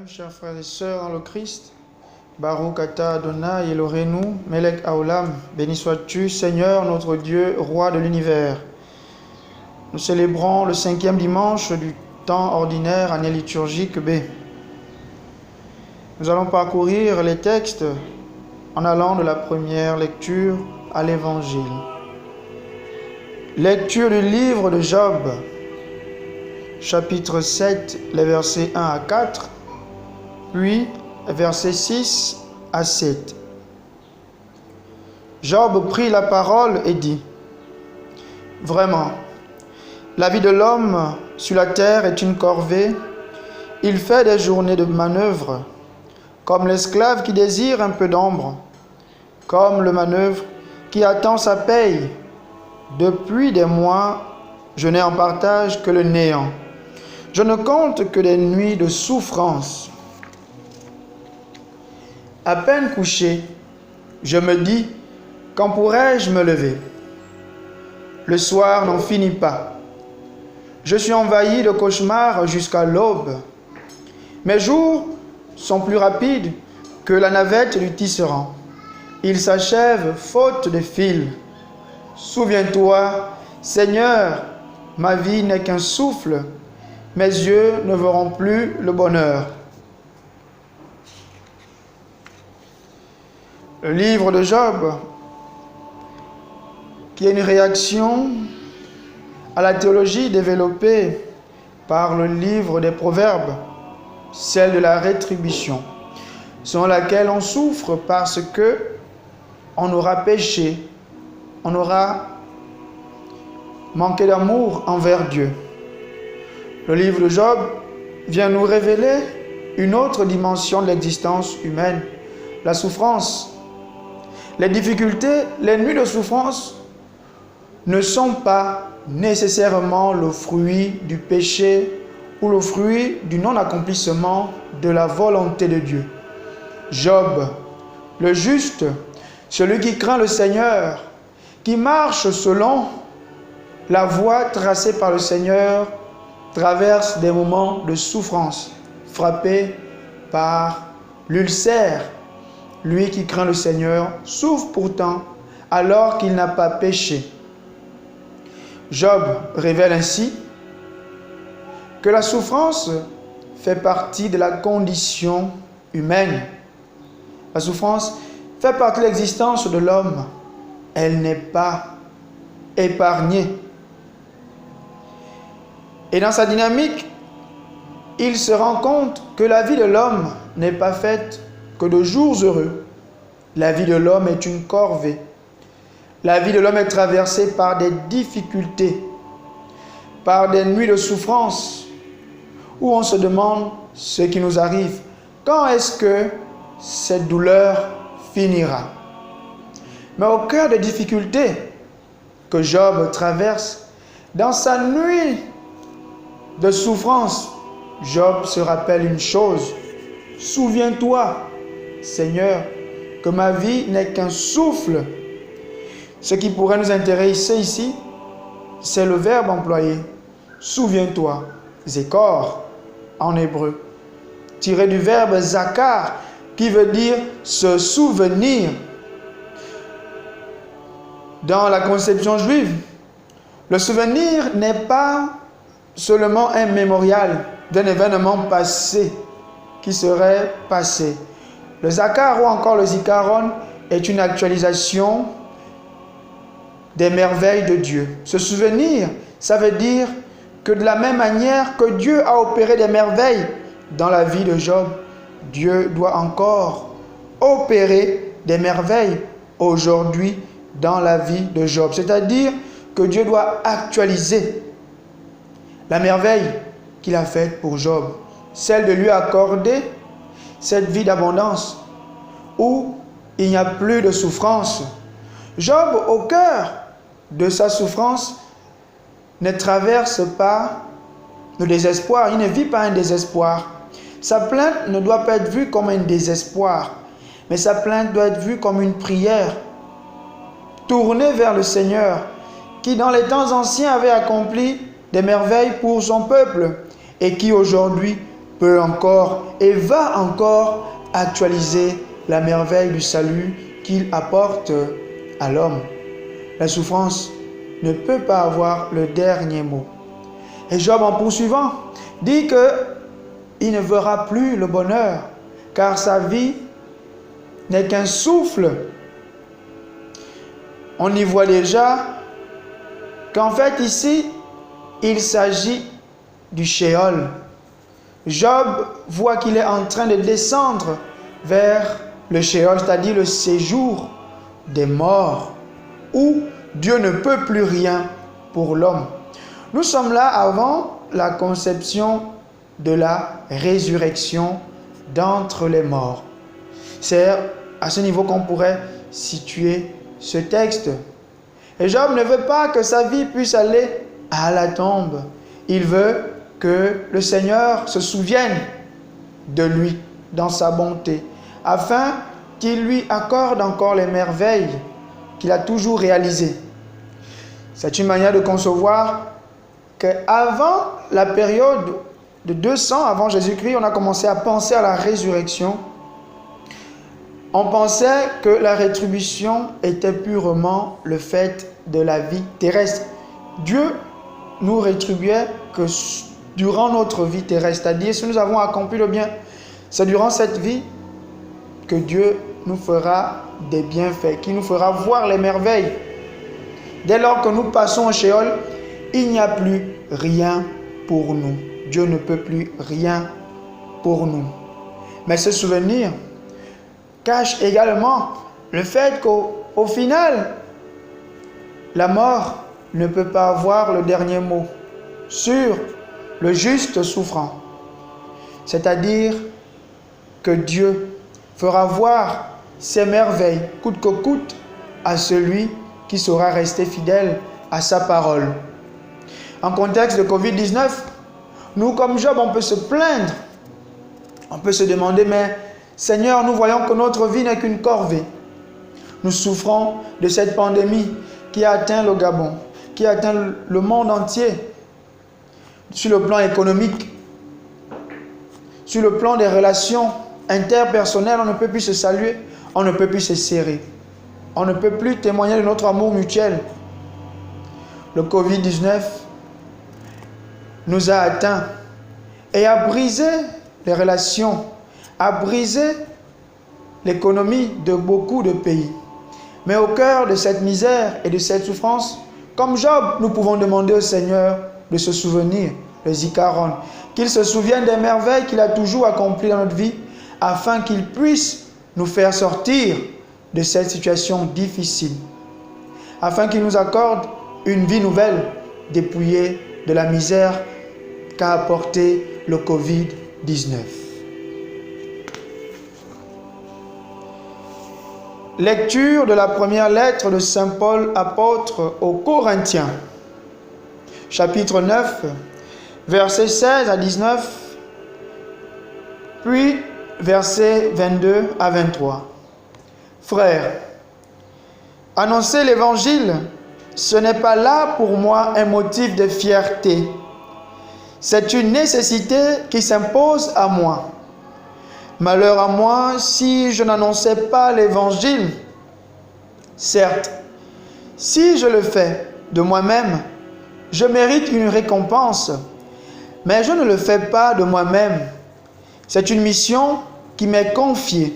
chers frères et sœurs dans le Christ, Baruch Ata Adonai Eloheinu, Melech Haolam, béni sois-tu, Seigneur, notre Dieu, Roi de l'univers. Nous célébrons le 5e dimanche du temps ordinaire, année liturgique B. Nous allons parcourir les textes en allant de la première lecture à l'Évangile. Lecture du livre de Job, chapitre 7, les versets 1 à 4, puis versets 6 à 7. Job prit la parole et dit : « Vraiment, la vie de l'homme sur la terre est une corvée. Il fait des journées de manœuvre, comme l'esclave qui désire un peu d'ombre, comme le manœuvre qui attend sa paye. Depuis des mois, je n'ai en partage que le néant. Je ne compte que des nuits de souffrance. À peine couché, je me dis : quand pourrais-je me lever ? Le soir n'en finit pas. Je suis envahi de cauchemars jusqu'à l'aube. Mes jours sont plus rapides que la navette du tisserand. Ils s'achèvent faute de fil. Souviens-toi, Seigneur, ma vie n'est qu'un souffle. Mes yeux ne verront plus le bonheur. Le livre de Job, qui est une réaction à la théologie développée par le livre des Proverbes, celle de la rétribution, selon laquelle on souffre parce que on aura péché, on aura manqué d'amour envers Dieu. Le livre de Job vient nous révéler une autre dimension de l'existence humaine, la souffrance. Les difficultés, les nuits de souffrance ne sont pas nécessairement le fruit du péché ou le fruit du non-accomplissement de la volonté de Dieu. Job, le juste, celui qui craint le Seigneur, qui marche selon la voie tracée par le Seigneur, traverse des moments de souffrance, frappé par l'ulcère. Lui qui craint le Seigneur souffre pourtant alors qu'il n'a pas péché. Job révèle ainsi que la souffrance fait partie de la condition humaine. La souffrance fait partie de l'existence de l'homme. Elle n'est pas épargnée. Et dans sa dynamique, il se rend compte que la vie de l'homme n'est pas faite que de jours heureux. La vie de l'homme est une corvée. La vie de l'homme est traversée par des difficultés, par des nuits de souffrance, où on se demande ce qui nous arrive. Quand est-ce que cette douleur finira ? Mais au cœur des difficultés que Job traverse, dans sa nuit de souffrance, Job se rappelle une chose. Souviens-toi, Seigneur, que ma vie n'est qu'un souffle. Ce qui pourrait nous intéresser ici, c'est le verbe employé. Souviens-toi, zékor en hébreu, tiré du verbe zakar, qui veut dire se souvenir. Dans la conception juive, le souvenir n'est pas seulement un mémorial d'un événement passé qui serait passé. Le zakar ou encore le zikaron est une actualisation des merveilles de Dieu. Se souvenir, ça veut dire que de la même manière que Dieu a opéré des merveilles dans la vie de Job, Dieu doit encore opérer des merveilles aujourd'hui dans la vie de Job. C'est-à-dire que Dieu doit actualiser la merveille qu'il a faite pour Job, celle de lui accorder cette vie d'abondance où il n'y a plus de souffrance. Job, au cœur de sa souffrance, ne traverse pas le désespoir. Il ne vit pas un désespoir. Sa plainte ne doit pas être vue comme un désespoir, mais sa plainte doit être vue comme une prière tournée vers le Seigneur, qui dans les temps anciens avait accompli des merveilles pour son peuple et qui aujourd'hui peut encore et va encore actualiser la merveille du salut qu'il apporte à l'homme. La souffrance ne peut pas avoir le dernier mot. Et Job, en poursuivant, dit qu'il ne verra plus le bonheur, car sa vie n'est qu'un souffle. On y voit déjà qu'en fait ici, il s'agit du Sheol. Job voit qu'il est en train de descendre vers le Sheol, c'est-à-dire le séjour des morts, où Dieu ne peut plus rien pour l'homme. Nous sommes là avant la conception de la résurrection d'entre les morts. C'est à ce niveau qu'on pourrait situer ce texte. Et Job ne veut pas que sa vie puisse aller à la tombe. Il veut que le Seigneur se souvienne de lui dans sa bonté, afin qu'il lui accorde encore les merveilles qu'il a toujours réalisées. C'est une manière de concevoir qu'avant la période de 200 avant Jésus-Christ, on a commencé à penser à la résurrection. On pensait que la rétribution était purement le fait de la vie terrestre. Dieu nous rétribuait que durant notre vie terrestre, c'est-à-dire si nous avons accompli le bien, c'est durant cette vie que Dieu nous fera des bienfaits, qui nous fera voir les merveilles. Dès lors que nous passons au Sheol, il n'y a plus rien pour nous. Dieu ne peut plus rien pour nous. Mais ce souvenir cache également le fait qu'au final, la mort ne peut pas avoir le dernier mot sur le juste souffrant. C'est-à-dire que Dieu fera voir ses merveilles, coûte que coûte, à celui qui saura rester fidèle à sa parole. En contexte de Covid-19, nous, comme Job, on peut se plaindre. On peut se demander, mais Seigneur, nous voyons que notre vie n'est qu'une corvée. Nous souffrons de cette pandémie qui a atteint le Gabon, qui a atteint le monde entier, sur le plan économique, sur le plan des relations interpersonnelles. On ne peut plus se saluer, on ne peut plus se serrer, on ne peut plus témoigner de notre amour mutuel. Le Covid-19 nous a atteints et a brisé les relations, a brisé l'économie de beaucoup de pays. Mais au cœur de cette misère et de cette souffrance, comme Job, nous pouvons demander au Seigneur de se souvenir, le Zikaron, qu'il se souvienne des merveilles qu'il a toujours accomplies dans notre vie, afin qu'il puisse nous faire sortir de cette situation difficile, afin qu'il nous accorde une vie nouvelle, dépouillée de la misère qu'a apporté le Covid-19. Lecture de la première lettre de Saint Paul apôtre aux Corinthiens, chapitre 9, versets 16 à 19, puis versets 22 à 23. Frères, annoncer l'évangile, ce n'est pas là pour moi un motif de fierté. C'est une nécessité qui s'impose à moi. Malheur à moi si je n'annonçais pas l'évangile. Certes, si je le fais de moi-même, je mérite une récompense, mais je ne le fais pas de moi-même. C'est une mission qui m'est confiée.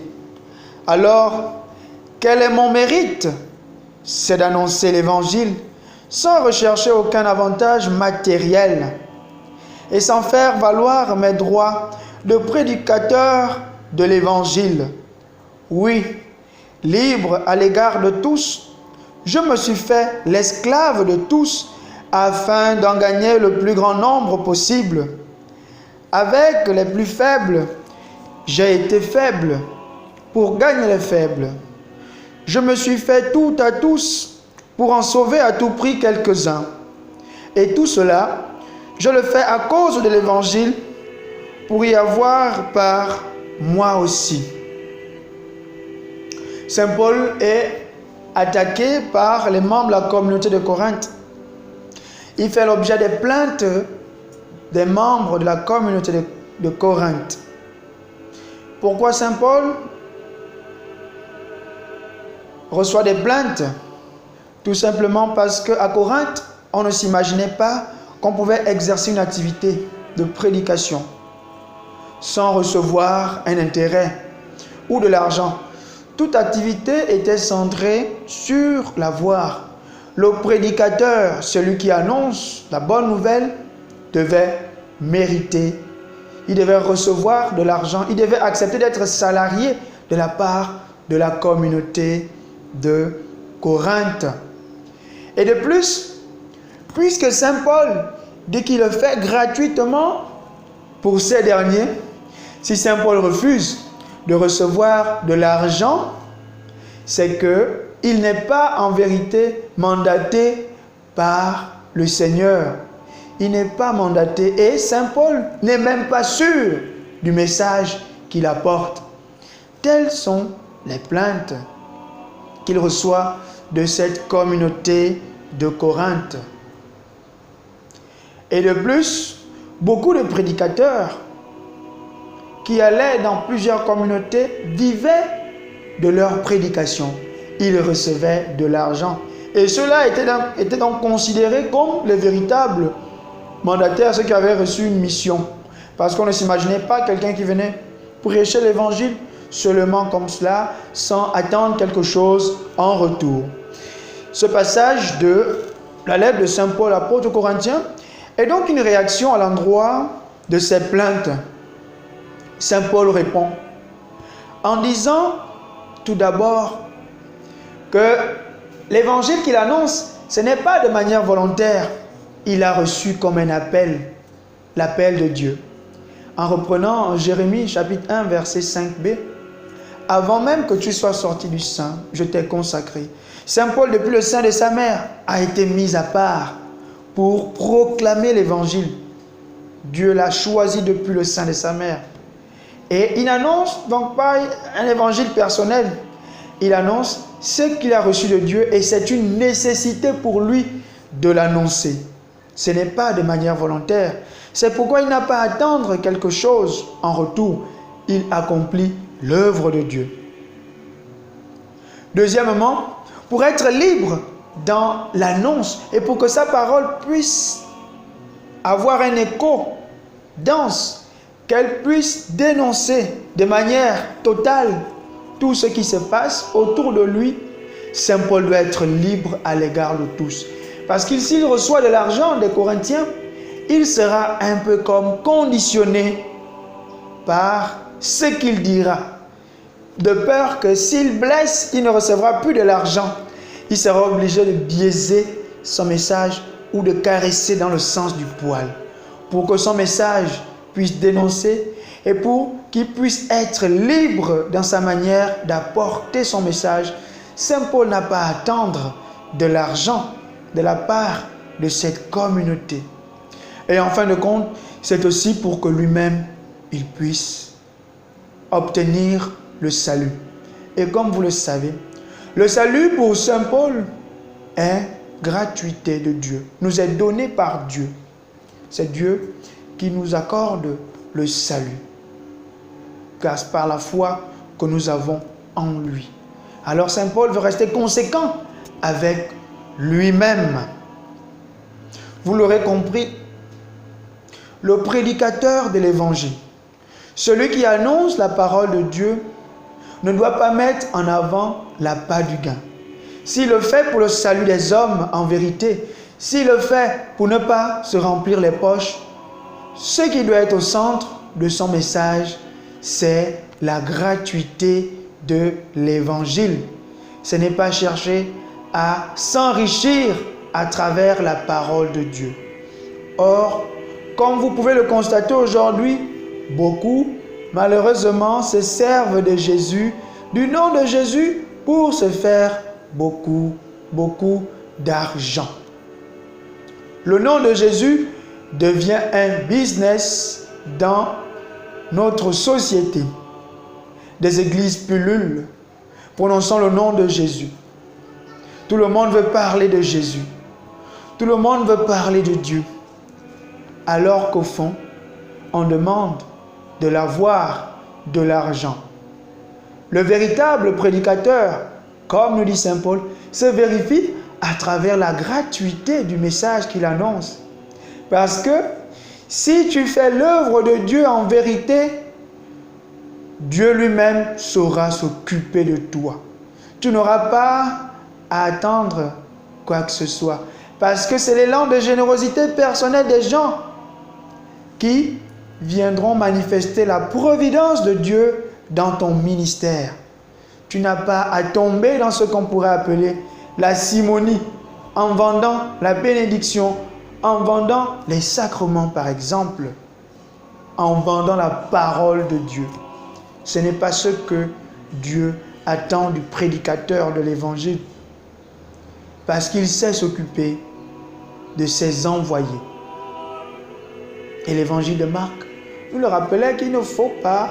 Alors, quel est mon mérite? C'est d'annoncer l'évangile sans rechercher aucun avantage matériel et sans faire valoir mes droits de prédicateur de l'évangile. Oui, libre à l'égard de tous, je me suis fait l'esclave de tous afin d'en gagner le plus grand nombre possible. Avec les plus faibles, j'ai été faible pour gagner les faibles. Je me suis fait tout à tous pour en sauver à tout prix quelques-uns. Et tout cela, je le fais à cause de l'évangile, pour y avoir part moi aussi. Saint Paul est attaqué par les membres de la communauté de Corinthe. Il fait l'objet des plaintes des membres de la communauté de Corinthe. Pourquoi Saint Paul reçoit des plaintes? Tout simplement parce qu'à Corinthe, on ne s'imaginait pas qu'on pouvait exercer une activité de prédication sans recevoir un intérêt ou de l'argent. Toute activité était centrée sur l'avoir. Le prédicateur, celui qui annonce la bonne nouvelle, devait mériter. Il devait recevoir de l'argent. Il devait accepter d'être salarié de la part de la communauté de Corinthe. Et de plus, puisque Saint Paul dit qu'il le fait gratuitement pour ces derniers, si Saint Paul refuse de recevoir de l'argent, c'est qu'il n'est pas en vérité mandaté par le Seigneur. Il n'est pas mandaté et Saint Paul n'est même pas sûr du message qu'il apporte. Telles sont les plaintes qu'il reçoit de cette communauté de Corinthe. Et de plus, beaucoup de prédicateurs qui allaient dans plusieurs communautés vivaient de leur prédication. Ils recevaient de l'argent. Et ceux-là étaient donc considérés comme les véritables mandataires, ceux qui avaient reçu une mission. Parce qu'on ne s'imaginait pas quelqu'un qui venait prêcher l'évangile seulement comme cela, sans attendre quelque chose en retour. Ce passage de la lettre de Saint Paul, apôtre aux Corinthiens, est donc une réaction à l'endroit de ces plaintes. Saint Paul répond en disant tout d'abord que l'évangile qu'il annonce, ce n'est pas de manière volontaire. Il a reçu comme un appel, l'appel de Dieu. En reprenant Jérémie chapitre 1 verset 5b, « Avant même que tu sois sorti du sein, je t'ai consacré. » Saint Paul, depuis le sein de sa mère, a été mis à part pour proclamer l'évangile. Dieu l'a choisi depuis le sein de sa mère. Et il n'annonce donc pas un évangile personnel. Il annonce ce qu'il a reçu de Dieu et c'est une nécessité pour lui de l'annoncer. Ce n'est pas de manière volontaire. C'est pourquoi il n'a pas à attendre quelque chose en retour. Il accomplit l'œuvre de Dieu. Deuxièmement, pour être libre dans l'annonce et pour que sa parole puisse avoir un écho dense, qu'elle puisse dénoncer de manière totale tout ce qui se passe autour de lui, Saint Paul doit être libre à l'égard de tous. Parce que s'il reçoit de l'argent des Corinthiens, il sera un peu comme conditionné par ce qu'il dira. De peur que s'il blesse, il ne recevra plus de l'argent. Il sera obligé de biaiser son message ou de caresser dans le sens du poil. Pour que son message puisse dénoncer et pour qu'il puisse être libre dans sa manière d'apporter son message, Saint Paul n'a pas à attendre de l'argent de la part de cette communauté. Et en fin de compte, c'est aussi pour que lui-même, il puisse obtenir le salut. Et comme vous le savez, le salut pour Saint Paul est gratuité de Dieu, nous est donné par Dieu. C'est Dieu qui nous accorde le salut, car c'est par la foi que nous avons en lui. Alors Saint Paul veut rester conséquent avec lui-même. Vous l'aurez compris, le prédicateur de l'évangile, celui qui annonce la parole de Dieu, ne doit pas mettre en avant l'appât du gain. S'il le fait pour le salut des hommes, en vérité, s'il le fait pour ne pas se remplir les poches, ce qui doit être au centre de son message, c'est la gratuité de l'évangile. Ce n'est pas chercher à s'enrichir à travers la parole de Dieu. Or, comme vous pouvez le constater aujourd'hui, beaucoup, malheureusement, se servent de Jésus, du nom de Jésus, pour se faire beaucoup d'argent. Le nom de Jésus devient un business dans notre société. Des églises pullulent, prononçant le nom de Jésus. Tout le monde veut parler de Jésus. Tout le monde veut parler de Dieu. Alors qu'au fond, on demande de l'avoir, de l'argent. Le véritable prédicateur, comme nous dit Saint Paul, se vérifie à travers la gratuité du message qu'il annonce. Parce que si tu fais l'œuvre de Dieu en vérité, Dieu lui-même saura s'occuper de toi. Tu n'auras pas à attendre quoi que ce soit. Parce que c'est l'élan de générosité personnelle des gens qui viendront manifester la providence de Dieu dans ton ministère. Tu n'as pas à tomber dans ce qu'on pourrait appeler la simonie, en vendant la bénédiction, en vendant les sacrements par exemple, en vendant la parole de Dieu. Ce n'est pas ce que Dieu attend du prédicateur de l'évangile, parce qu'il sait s'occuper de ses envoyés. Et l'évangile de Marc nous le rappelait qu'il ne faut pas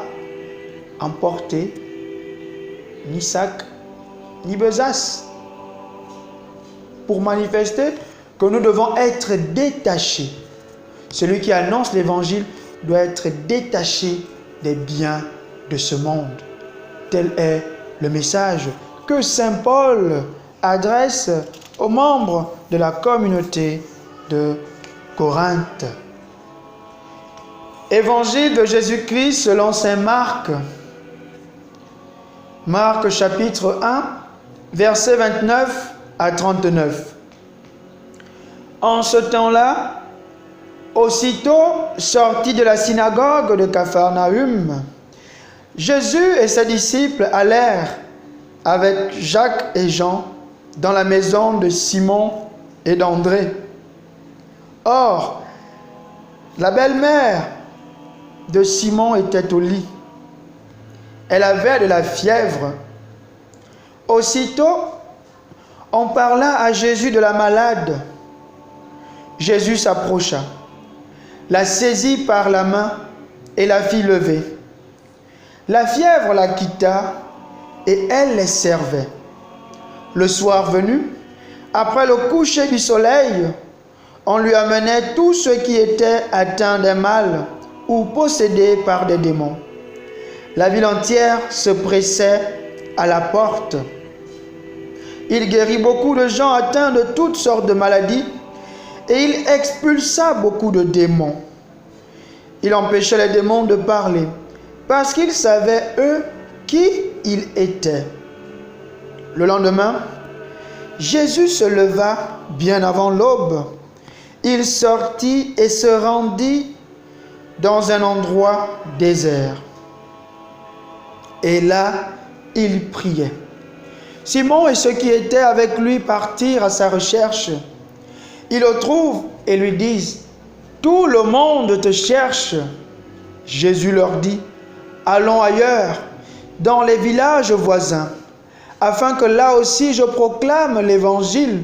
emporter ni sac, ni besace, pour manifester que nous devons être détachés. Celui qui annonce l'évangile doit être détaché des biens de ce monde. Tel est le message que Saint Paul adresse aux membres de la communauté de Corinthe. Évangile de Jésus-Christ selon Saint Marc. Marc chapitre 1, versets 29 à 39. En ce temps-là, aussitôt sorti de la synagogue de Capharnaüm, Jésus et ses disciples allèrent avec Jacques et Jean dans la maison de Simon et d'André. Or, la belle-mère de Simon était au lit. Elle avait de la fièvre. Aussitôt, on parla à Jésus de la malade. Jésus s'approcha, la saisit par la main et la fit lever. La fièvre la quitta et elle les servait. Le soir venu, après le coucher du soleil, on lui amenait tous ceux qui étaient atteints d'un mal ou possédés par des démons. La ville entière se pressait à la porte. Il guérit beaucoup de gens atteints de toutes sortes de maladies et il expulsa beaucoup de démons. Il empêchait les démons de parler parce qu'ils savaient, eux, qui il était. Le lendemain, Jésus se leva bien avant l'aube. Il sortit et se rendit dans un endroit désert. Et là, il priait. Simon et ceux qui étaient avec lui partirent à sa recherche. Ils le trouvent et lui disent, « Tout le monde te cherche. » Jésus leur dit, « Allons ailleurs, dans les villages voisins, afin que là aussi je proclame l'évangile,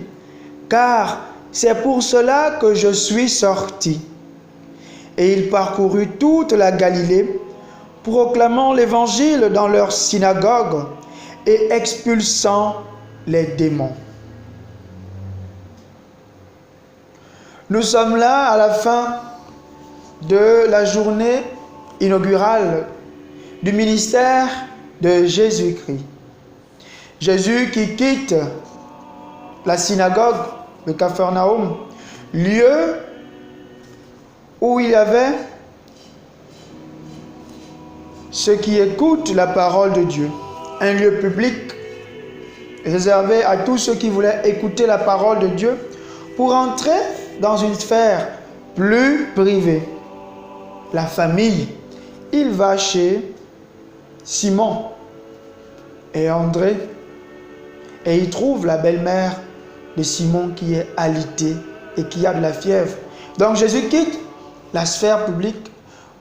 car c'est pour cela que je suis sorti. » Et il parcourut toute la Galilée, proclamant l'évangile dans leurs synagogues et expulsant les démons. Nous sommes là à la fin de la journée inaugurale du ministère de Jésus-Christ. Jésus qui quitte la synagogue de Capharnaüm, lieu où il y avait ceux qui écoutent la parole de Dieu, un lieu public réservé à tous ceux qui voulaient écouter la parole de Dieu, pour entrer dans une sphère plus privée, la famille. Il va chez Simon et André et il trouve la belle-mère de Simon qui est alitée et qui a de la fièvre. Donc Jésus quitte la sphère publique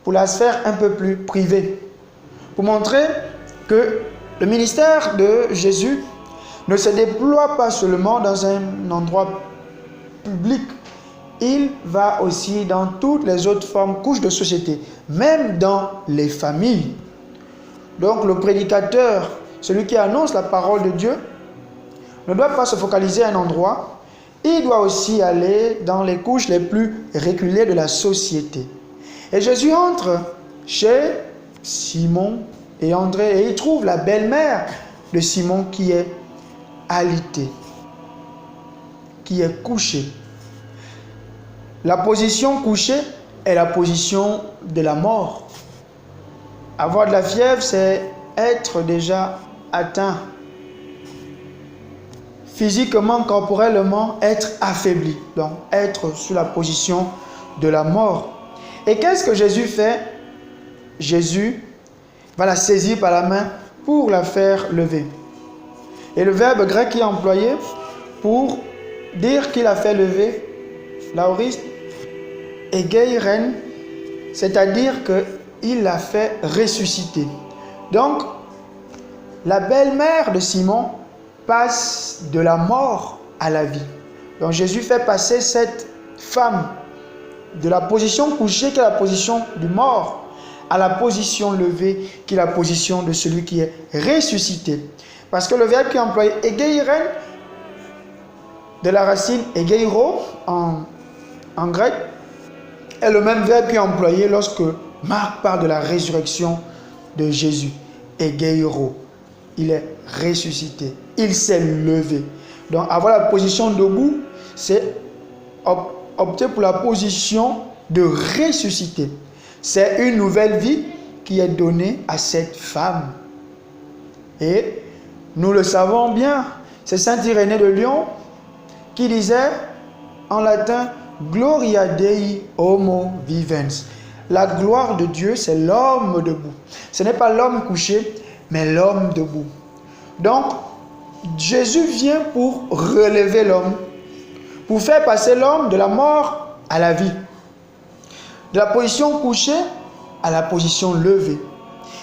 pour la sphère un peu plus privée, pour montrer que le ministère de Jésus ne se déploie pas seulement dans un endroit public, il va aussi dans toutes les autres formes, couches de société, même dans les familles. Donc le prédicateur, celui qui annonce la parole de Dieu, ne doit pas se focaliser à un endroit, il doit aussi aller dans les couches les plus reculées de la société. Et Jésus entre chez Simon et André. Et il trouve la belle-mère de Simon qui est alitée, qui est couchée. La position couchée est la position de la mort. Avoir de la fièvre, c'est être déjà atteint. Physiquement, corporellement, être affaibli. Donc, être sous la position de la mort. Et qu'est-ce que Jésus fait? Jésus va la saisir par la main pour la faire lever. Et le verbe grec qui est employé pour dire qu'il a fait lever, l'aoriste, egeiren, c'est-à-dire qu'il l'a fait ressusciter. Donc, la belle-mère de Simon passe de la mort à la vie. Donc, Jésus fait passer cette femme de la position couchée, qui est la position du mort, à la position levée, qui est la position de celui qui est ressuscité. Parce que le verbe qui est employé, egeiren, de la racine egeiro en grec, est le même verbe qui est employé lorsque Marc parle de la résurrection de Jésus. Egeiro, il est ressuscité, il s'est levé. Donc avoir la position debout, c'est opter pour la position de ressuscité. C'est une nouvelle vie qui est donnée à cette femme. Et nous le savons bien, c'est saint Irénée de Lyon qui disait en latin « Gloria Dei homo vivens ». La gloire de Dieu, c'est l'homme debout. Ce n'est pas l'homme couché, mais l'homme debout. Donc, Jésus vient pour relever l'homme, pour faire passer l'homme de la mort à la vie, de la position couchée à la position levée.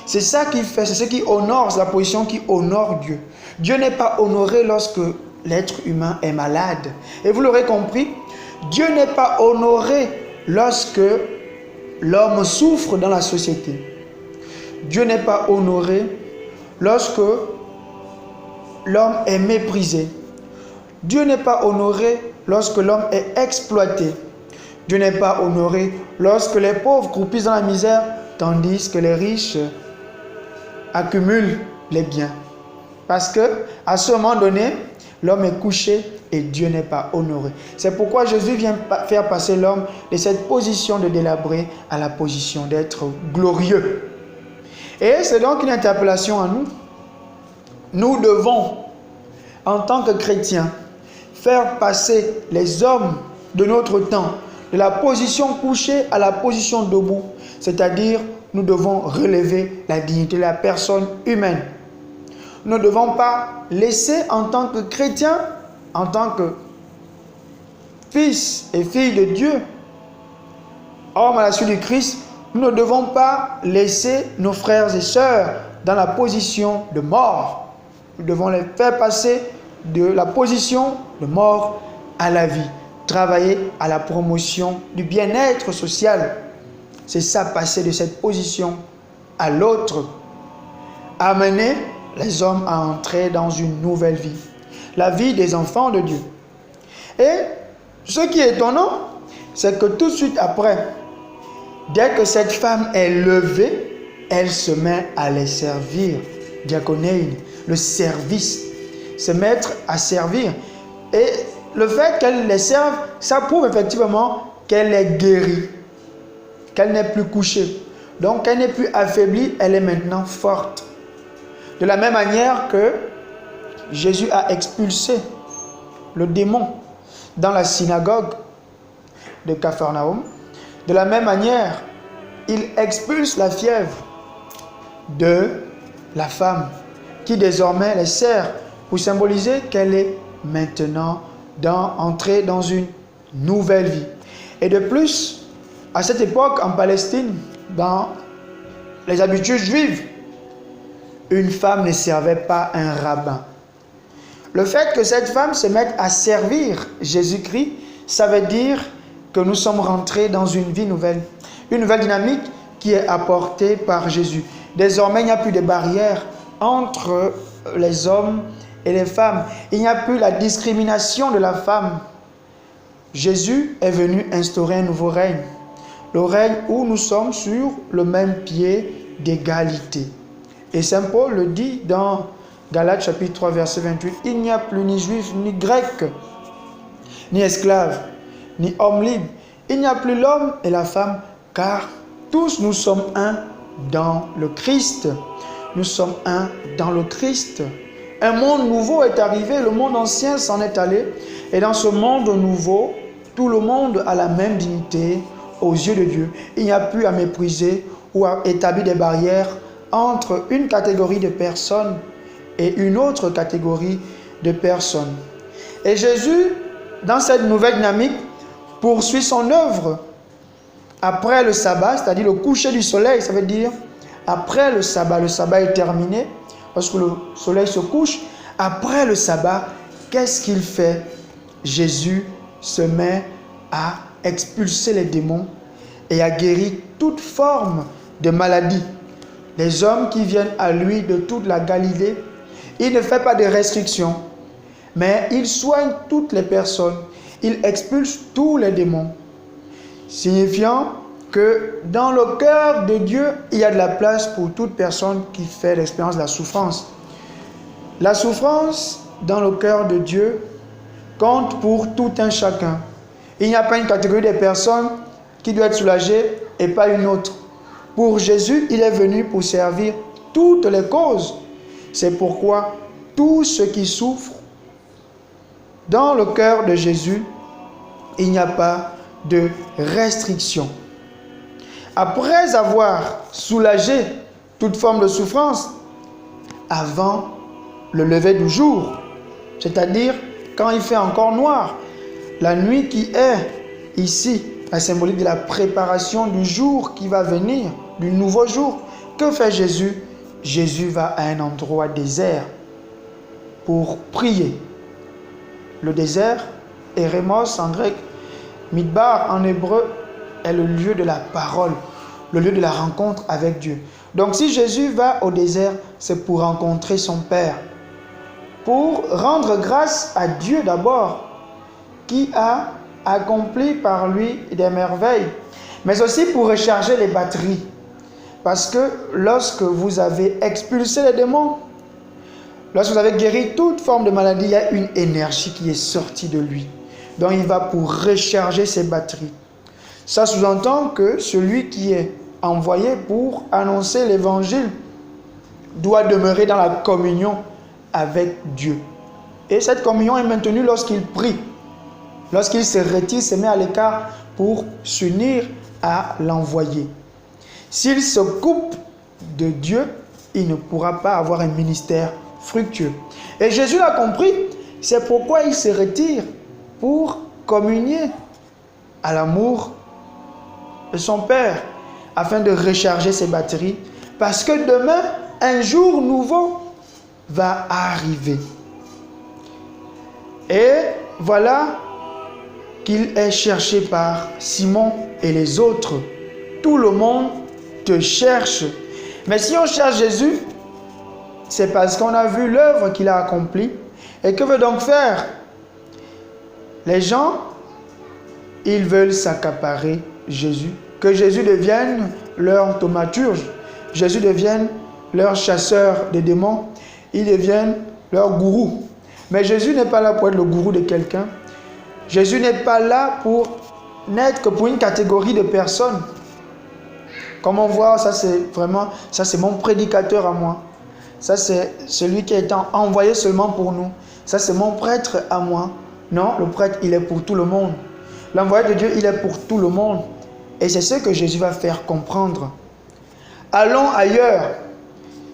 C'est ça qui fait, c'est ce qui honore, c'est la position qui honore Dieu. Dieu n'est pas honoré lorsque l'être humain est malade. Et vous l'aurez compris, Dieu n'est pas honoré lorsque l'homme souffre dans la société. Dieu n'est pas honoré lorsque l'homme est méprisé. Dieu n'est pas honoré lorsque l'homme est exploité. Dieu n'est pas honoré lorsque les pauvres croupissent dans la misère, tandis que les riches accumulent les biens. Parce que à ce moment donné, l'homme est couché et Dieu n'est pas honoré. C'est pourquoi Jésus vient faire passer l'homme de cette position de délabré à la position d'être glorieux. Et c'est donc une interpellation à nous. Nous devons, en tant que chrétiens, faire passer les hommes de notre temps de la position couchée à la position debout. C'est-à-dire, nous devons relever la dignité de la personne humaine. Nous ne devons pas laisser en tant que chrétiens, en tant que fils et filles de Dieu, hommes à la suite du Christ, nous ne devons pas laisser nos frères et sœurs dans la position de mort. Nous devons les faire passer de la position de mort à la vie. Travailler à la promotion du bien-être social. C'est ça, passer de cette position à l'autre. Amener les hommes à entrer dans une nouvelle vie. La vie des enfants de Dieu. Et ce qui est étonnant, c'est que tout de suite après, dès que cette femme est levée, elle se met à les servir. Diaconé, le service. Se mettre à servir. Et le fait qu'elle les serve, ça prouve effectivement qu'elle est guérie. Qu'elle n'est plus couchée. Donc, elle n'est plus affaiblie, elle est maintenant forte. De la même manière que Jésus a expulsé le démon dans la synagogue de Capharnaüm, de la même manière, il expulse la fièvre de la femme qui désormais les sert pour symboliser qu'elle est maintenant entrée dans une nouvelle vie. Et de plus, à cette époque en Palestine, dans les habitudes juives, une femme ne servait pas un rabbin. Le fait que cette femme se mette à servir Jésus-Christ, ça veut dire que nous sommes rentrés dans une vie nouvelle. Une nouvelle dynamique qui est apportée par Jésus. Désormais, il n'y a plus de barrière entre les hommes et les femmes. Il n'y a plus la discrimination de la femme. Jésus est venu instaurer un nouveau règne. Le règne où nous sommes sur le même pied d'égalité. Et Saint Paul le dit dans Galates chapitre 3 verset 28, « Il n'y a plus ni juif, ni grec, ni esclave, ni homme libre. Il n'y a plus l'homme et la femme, car tous nous sommes un dans le Christ. » Nous sommes un dans le Christ. Un monde nouveau est arrivé, le monde ancien s'en est allé. Et dans ce monde nouveau, tout le monde a la même dignité aux yeux de Dieu. Il n'y a plus à mépriser ou à établir des barrières entre une catégorie de personnes et une autre catégorie de personnes. Et Jésus, dans cette nouvelle dynamique, poursuit son œuvre après le sabbat, c'est-à-dire le coucher du soleil, ça veut dire après le sabbat est terminé, lorsque le soleil se couche, après le sabbat, qu'est-ce qu'il fait? Jésus se met à expulser les démons et à guérir toute forme de maladie. Les hommes qui viennent à lui de toute la Galilée, il ne fait pas de restrictions, mais il soigne toutes les personnes, il expulse tous les démons, signifiant que dans le cœur de Dieu, il y a de la place pour toute personne qui fait l'expérience de la souffrance. La souffrance dans le cœur de Dieu compte pour tout un chacun. Il n'y a pas une catégorie de personnes qui doit être soulagée et pas une autre. Pour Jésus, il est venu pour servir toutes les causes. C'est pourquoi tous ceux qui souffrent, dans le cœur de Jésus, il n'y a pas de restriction. Après avoir soulagé toute forme de souffrance, avant le lever du jour, c'est-à-dire quand il fait encore noir, la nuit qui est ici, la symbolique de la préparation du jour qui va venir, du nouveau jour, que fait Jésus? Jésus va à un endroit désert pour prier. Le désert, Eremos en grec, Midbar en hébreu, est le lieu de la parole, le lieu de la rencontre avec Dieu. Donc si Jésus va au désert, c'est pour rencontrer son Père, pour rendre grâce à Dieu d'abord, qui a accompli par lui des merveilles, mais aussi pour recharger les batteries. Parce que lorsque vous avez expulsé les démons, lorsque vous avez guéri toute forme de maladie, il y a une énergie qui est sortie de lui. Donc il va pour recharger ses batteries. Ça sous-entend que celui qui est envoyé pour annoncer l'évangile doit demeurer dans la communion avec Dieu. Et cette communion est maintenue lorsqu'il prie. Lorsqu'il se retire, se met à l'écart pour s'unir à l'envoyé. S'il se coupe de Dieu, il ne pourra pas avoir un ministère fructueux. Et Jésus l'a compris, c'est pourquoi il se retire pour communier à l'amour de son Père, afin de recharger ses batteries, parce que demain, un jour nouveau va arriver. Et voilà qu'il est cherché par Simon et les autres. Tout le monde te cherche. Mais si on cherche Jésus, c'est parce qu'on a vu l'œuvre qu'il a accomplie. Et que veut donc faire? Les gens, ils veulent s'accaparer Jésus. Que Jésus devienne leur thaumaturge. Jésus devienne leur chasseur des démons. Il devienne leur gourou. Mais Jésus n'est pas là pour être le gourou de quelqu'un. Jésus n'est pas là pour n'être que pour une catégorie de personnes. Comme on voit, ça c'est mon prédicateur à moi. Ça c'est celui qui a été envoyé seulement pour nous. Ça c'est mon prêtre à moi. Non, le prêtre il est pour tout le monde. L'envoyé de Dieu il est pour tout le monde. Et c'est ce que Jésus va faire comprendre. Allons ailleurs.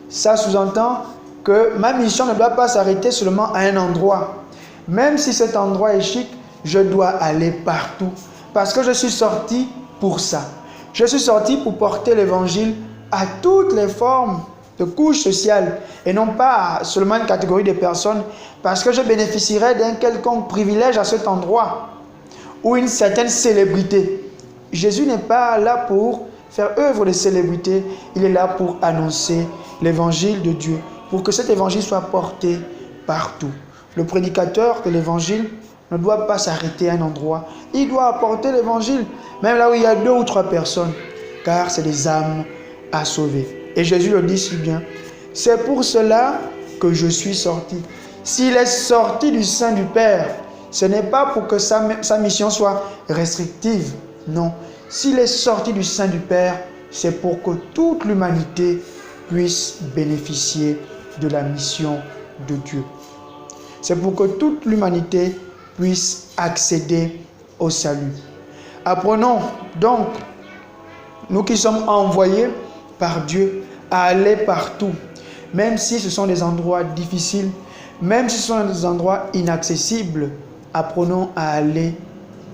Ça sous-entend que ma mission ne doit pas s'arrêter seulement à un endroit. Même si cet endroit est chic, je dois aller partout. Parce que je suis sorti pour ça. Je suis sorti pour porter l'évangile à toutes les formes de couches sociales et non pas à seulement une catégorie de personnes, parce que je bénéficierai d'un quelconque privilège à cet endroit ou une certaine célébrité. Jésus n'est pas là pour faire œuvre de célébrité, il est là pour annoncer l'évangile de Dieu, pour que cet évangile soit porté partout. Le prédicateur de l'évangile ne doit pas s'arrêter à un endroit, il doit apporter l'évangile, même là où il y a 2 ou 3 personnes, car c'est des âmes à sauver. Et Jésus le dit si bien. C'est pour cela que je suis sorti. S'il est sorti du sein du Père, ce n'est pas pour que sa mission soit restrictive. Non. S'il est sorti du sein du Père, c'est pour que toute l'humanité puisse bénéficier de la mission de Dieu. C'est pour que toute l'humanité puisse accéder au salut. Apprenons donc, nous qui sommes envoyés par Dieu, à aller partout, même si ce sont des endroits difficiles, même si ce sont des endroits inaccessibles, apprenons à aller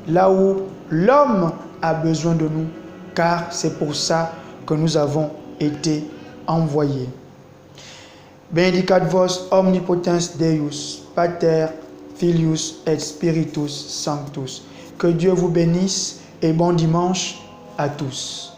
là où l'homme a besoin de nous, car c'est pour ça que nous avons été envoyés. Benedicat vos omnipotens Deus, Pater, Filius et Spiritus Sanctus. Que Dieu vous bénisse et bon dimanche à tous.